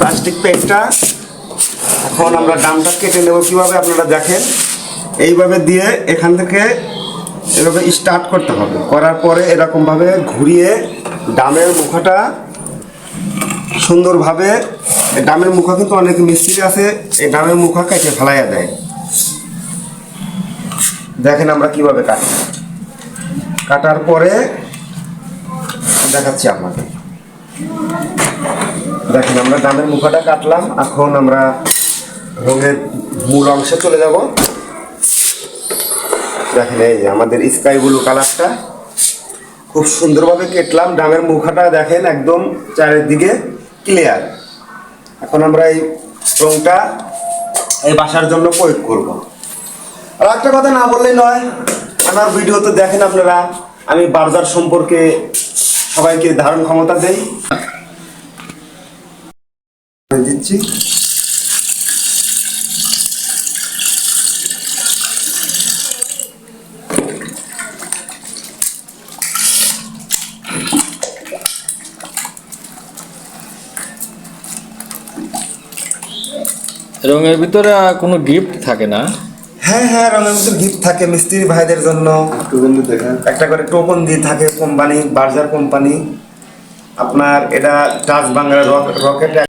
Plastic পেনটা এখন আমরা ডামটা কেটে নেব কিভাবে আপনারা দেখেন। এইভাবে দিয়ে এখান থেকে এভাবে স্টার্ট করতে হবে, করার পরে এরকমভাবে ঘুরিয়ে ডামের মুখাটা সুন্দরভাবে, ডামের মুখা কিন্তু অনেক মিস্ত্রি আছে এই ডামের মুখা কেটে ফেলাইয়া দেয়। দেখেন আমরা কিভাবে কাটি, কাটার পরে দেখাচ্ছি আপনাকে। দেখেন আমরা ডামের মুখাটা কাটলাম, এখন আমরা রঙের মূল অংশে চলে যাব। দেখেন এই যে আমাদের স্কাই ব্লু কালারটা খুব সুন্দরভাবে কেটলাম, ডামের মুখাটা দেখেন একদম চারিদিকে ক্লিয়ার। এখন আমরা এই রংটা এই বাসার জন্য প্রয়োগ করব। আর একটা কথা না বললেই নয়, আমার ভিডিওতে দেখেন আপনারা আমি বার্জার সম্পর্কে সবাইকে ধারণ ক্ষমতা দেই দিচ্ছি। রঙের ভিতরে কোনো গিফট থাকে না? হ্যাঁ হ্যাঁ, রঙের মধ্যে গিফট থাকে মিস্ত্রি ভাইদের জন্য, একটা করে টোকন দিয়ে থাকে কোম্পানি, বার্জার কোম্পানি। আপনার এটা টাচ বাংলা রকেট